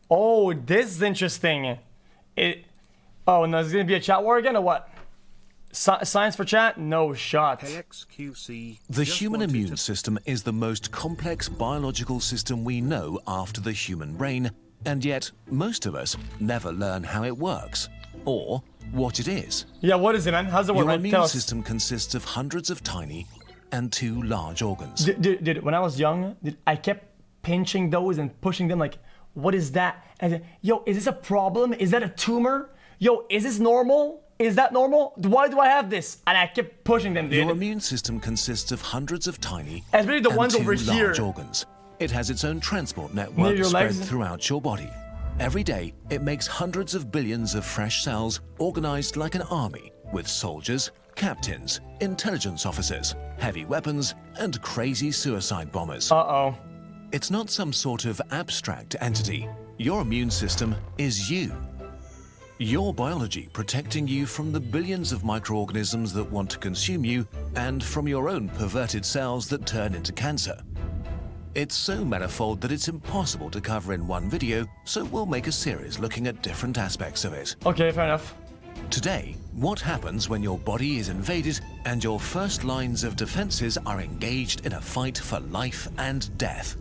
Oh, this is interesting. Oh, no, is it gonna be a chat war again or what? Science for chat? No shot. xQc. The human immune system is the most complex biological system we know after the human brain, and yet most of us never learn how it works or what it is. Yeah, what is it, man? How's it work? Your Man? immune system consists of hundreds of tiny and 2 large organs. Dude, when I was young, I kept pinching those and pushing them like, what is that? And I said, yo, is this a problem? Is that a tumor? Yo, is this normal? Is that normal? Why do I have this? And I kept pushing them, dude. Your immune system consists of hundreds of tiny especially the and ones 2 over here. large organs. It has its own transport network your spread legs. throughout your body. Every day, it makes hundreds of billions of fresh cells organized like an army with soldiers, captains, intelligence officers, heavy weapons, and crazy suicide bombers. Uh-oh. It's not some sort of abstract entity. Your immune system is you. Your biology protecting you from the billions of microorganisms that want to consume you and from your own perverted cells that turn into cancer. It's so manifold that it's impossible to cover in one video, so we'll make a series looking at different aspects of it. Okay, fair enough. Today, what happens when your body is invaded and your first lines of defenses are engaged in a fight for life and death?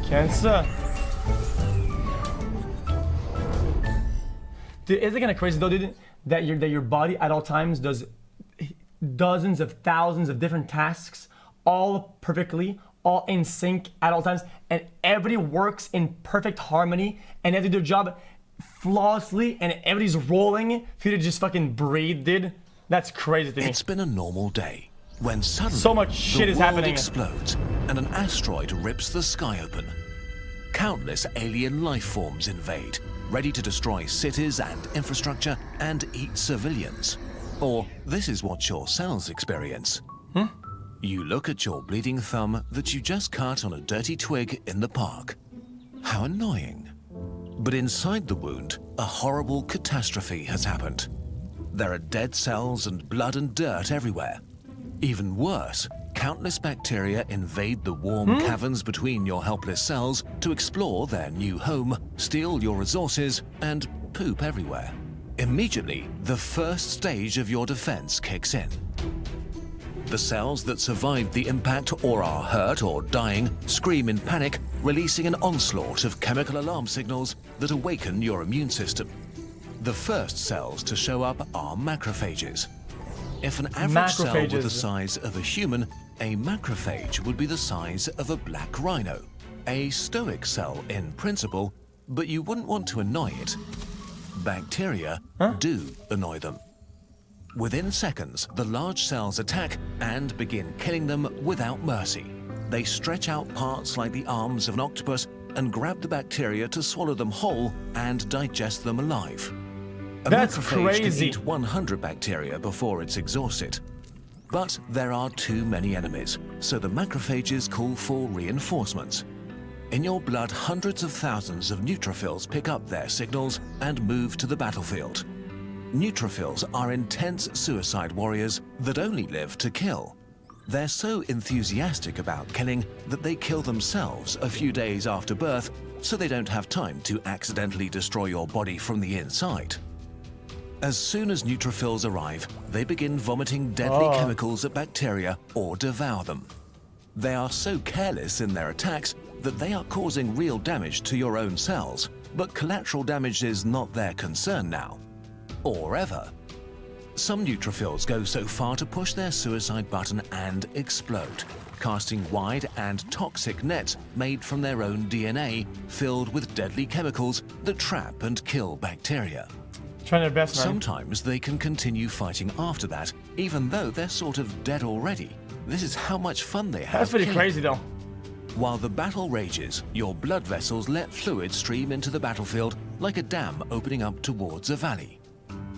Cancer. Dude, isn't it kind of crazy though, dude, that your body at all times does dozens of thousands of different tasks, all perfectly, all in sync at all times, and everybody works in perfect harmony, and they do their job flawlessly, and everybody's rolling for you to just fucking breathe, dude. That's crazy to me. It's been a normal day when suddenly So much shit the is world happening. explodes and an asteroid rips the sky open. Countless alien life forms invade, ready to destroy cities and infrastructure and eat civilians. Or this is what your cells experience. You look at your bleeding thumb that you just cut on a dirty twig in the park. How annoying. But inside the wound, a horrible catastrophe has happened. There are dead cells and blood and dirt everywhere. Even worse, countless bacteria invade the warm caverns between your helpless cells to explore their new home, steal your resources, and poop everywhere. Immediately, the first stage of your defense kicks in. The cells that survived the impact or are hurt or dying scream in panic, releasing an onslaught of chemical alarm signals that awaken your immune system. The first cells to show up are macrophages. If an average cell were the size of a human, a macrophage would be the size of a black rhino. A stoic cell in principle, but you wouldn't want to annoy it. Bacteria do annoy them. Within seconds, the large cells attack and begin killing them without mercy. They stretch out parts like the arms of an octopus and grab the bacteria to swallow them whole and digest them alive. A That's macrophage crazy. can eat 100 bacteria before it's exhausted. But there are too many enemies, so the macrophages call for reinforcements. In your blood, hundreds of thousands of neutrophils pick up their signals and move to the battlefield. Neutrophils are intense suicide warriors that only live to kill. They're so enthusiastic about killing that they kill themselves a few days after birth, so they don't have time to accidentally destroy your body from the inside. As soon as neutrophils arrive, they begin vomiting deadly chemicals at bacteria or devour them. They are so careless in their attacks that they are causing real damage to your own cells, but collateral damage is not their concern now. Or ever. Some neutrophils go so far to push their suicide button and explode, casting wide and toxic nets made from their own DNA filled with deadly chemicals that trap and kill bacteria. Trying their best, man. Sometimes they can continue fighting after that, even though they're sort of dead already. This is how much fun they have. That's pretty killing. crazy though. While the battle rages, your blood vessels let fluid stream into the battlefield like a dam opening up towards a valley.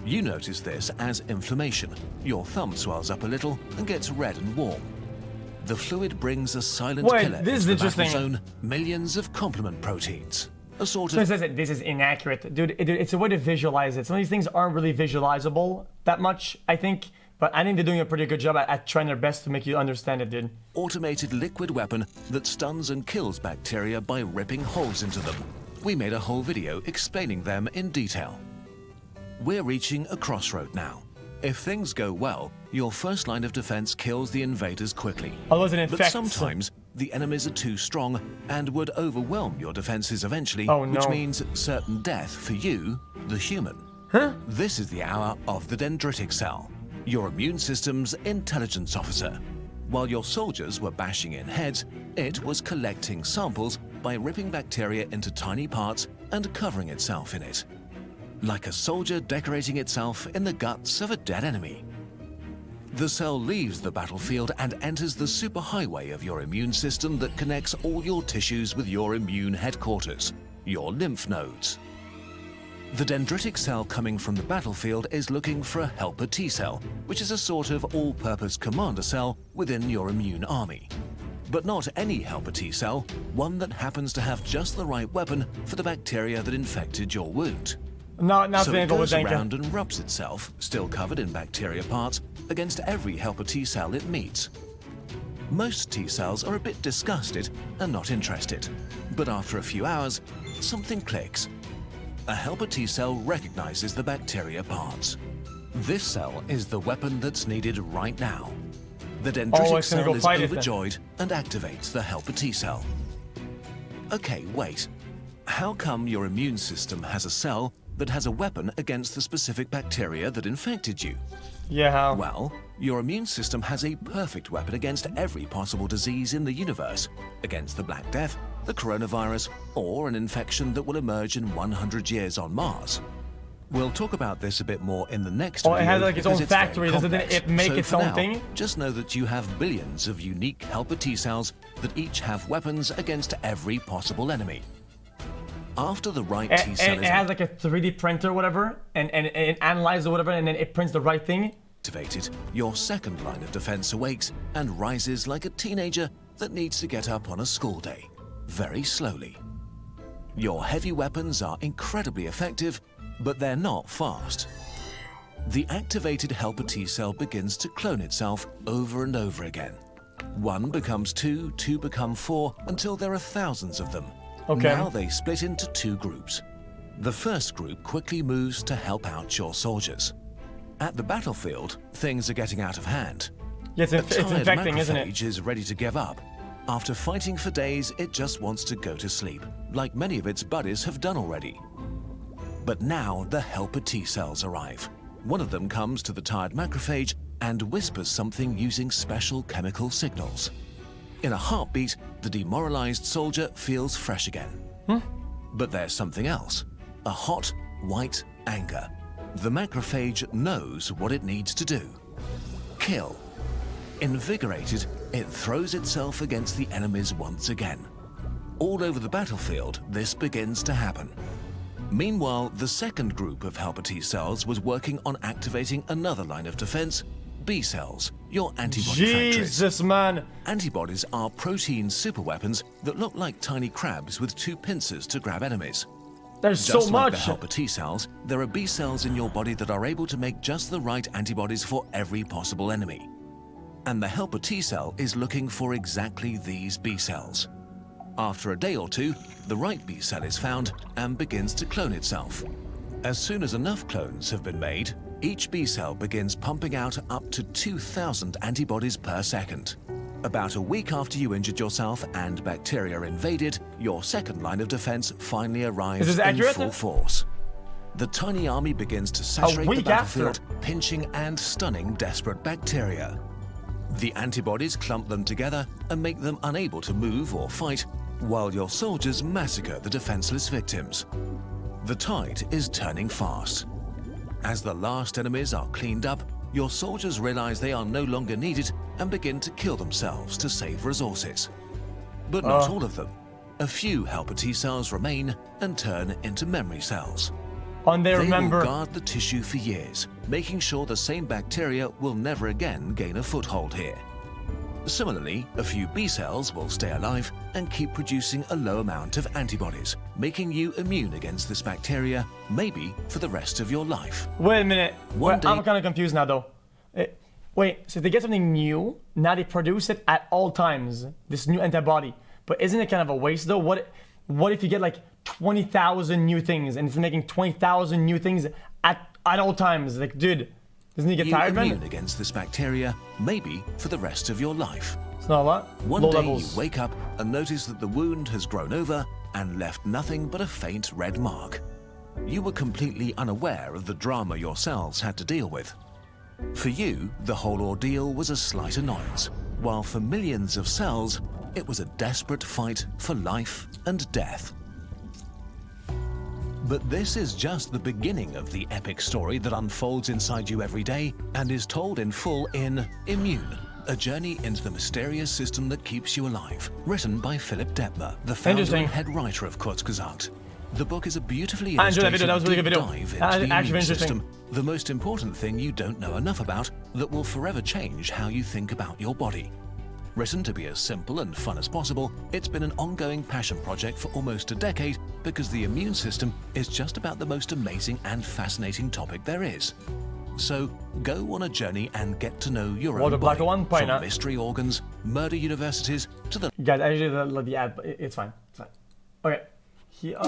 You notice this as inflammation. Your thumb swells up a little and gets red and warm. The fluid brings a silent killer this is into the battle interesting. zone, millions of complement proteins. A sort So of... this is inaccurate. Dude, it's a way to visualize it. Some of these things aren't really visualizable that much, I think. But I think they're doing a pretty good job at trying their best to make you understand it, dude. Automated liquid weapon that stuns and kills bacteria by ripping holes into them. We made a whole video explaining them in detail. We're reaching a crossroad now. If things go well, your first line of defense kills the invaders quickly. Although it But infects. sometimes the enemies are too strong and would overwhelm your defenses eventually, Oh, no. which means certain death for you, the human. Huh? This is the hour of the dendritic cell, your immune system's intelligence officer. While your soldiers were bashing in heads, it was collecting samples by ripping bacteria into tiny parts and covering itself in it. Like a soldier decorating itself in the guts of a dead enemy. The cell leaves the battlefield and enters the superhighway of your immune system that connects all your tissues with your immune headquarters, your lymph nodes. The dendritic cell coming from the battlefield is looking for a helper T cell, which is a sort of all-purpose commander cell within your immune army. But not any helper T cell, one that happens to have just the right weapon for the bacteria that infected your wound. Not So it able goes to think. around and rubs itself, still covered in bacteria parts, against every helper T cell it meets. Most T cells are a bit disgusted and not interested, but after a few hours, something clicks. A helper T cell recognizes the bacteria parts. This cell is the weapon that's needed right now. The dendritic it's gonna cell go is fight it then. overjoyed and activates the helper T cell. Okay, wait. How come your immune system has a cell that has a weapon against the specific bacteria that infected you? Yeah, how? Well, your immune system has a perfect weapon against every possible disease in the universe, against the Black Death, the coronavirus, or an infection that will emerge in 100 years on Mars. We'll talk about this a bit more in the next video. It has like its because own very factory, doesn't complex. it make So its for own now, thing? Just know that you have billions of unique helper T cells that each have weapons against every possible enemy. After the right T cell And is it has like a 3D printer or whatever, and it analyzes or whatever, and then it prints the right thing. activated, your second line of defense awakes and rises like a teenager that needs to get up on a school day, very slowly. Your heavy weapons are incredibly effective, but they're not fast. The activated helper T cell begins to clone itself over and over again. 1 becomes 2, 2 become 4, until there are thousands of them. Okay. Now they split into 2 groups. The first group quickly moves to help out your soldiers. At the battlefield, things are getting out of hand. Yeah, it's Tired infecting, isn't it? macrophage is ready to give up. After fighting for days, it just wants to go to sleep, like many of its buddies have done already. But now the helper T cells arrive. One of them comes to the tired macrophage and whispers something using special chemical signals. In a heartbeat, the demoralized soldier feels fresh again. But there's something else. A hot, white anger. The macrophage knows what it needs to do. Kill. Invigorated, it throws itself against the enemies once again. All over the battlefield, this begins to happen. Meanwhile, the second group of helper T cells was working on activating another line of defense, B cells, your antibody factories. Jesus, man. Antibodies are protein superweapons that look like tiny crabs with 2 pincers to grab enemies. There's Just so like much. the helper T cells, there are B cells in your body that are able to make just the right antibodies for every possible enemy. And the helper T cell is looking for exactly these B cells. After a day or 2, the right B cell is found and begins to clone itself. As soon as enough clones have been made, each B cell begins pumping out up to 2,000 antibodies per second. About a week after you injured yourself and bacteria invaded, your second line of defense finally arrives Is this in accurate? full force. The tiny army begins to saturate the week after? battlefield, pinching and stunning desperate bacteria. The antibodies clump them together and make them unable to move or fight, while your soldiers massacre the defenseless victims. The tide is turning fast. As the last enemies are cleaned up, your soldiers realize they are no longer needed and begin to kill themselves to save resources. But not all of them. A few helper T cells remain and turn into memory cells. And they They remember. will guard the tissue for years, making sure the same bacteria will never again gain a foothold here. Similarly, a few B cells will stay alive and keep producing a low amount of antibodies, making you immune against this bacteria, maybe for the rest of your life. Wait a minute. One I'm day- kind of confused now, though. Wait, so if they get something new, now they produce it at all times, this new antibody. But isn't it kind of a waste though? What if you get like 20,000 new things and it's making 20,000 new things at all times? Like, dude, doesn't he get tired, man? You're immune against this bacteria, maybe for the rest of your life. It's not a lot. One Low day levels. you wake up and notice that the wound has grown over and left nothing but a faint red mark. You were completely unaware of the drama your cells had to deal with. For you, the whole ordeal was a slight annoyance, while for millions of cells, it was a desperate fight for life and death. But this is just the beginning of the epic story that unfolds inside you every day and is told in full in Immune, a journey into the mysterious system that keeps you alive, written by Philip Detmer, the founder and head writer of Kurzgesagt. The book is a beautifully illustrated deep dive into the immune system, the most important thing you don't know enough about that will forever change how you think about your body. Written to be as simple and fun as possible, it's been an ongoing passion project for almost a decade because the immune system is just about the most amazing and fascinating topic there is. So go on a journey and get to know your own body, from mystery organs, murder universities to the... Guys, I usually let the ad, but it's fine. It's fine. Okay. Here,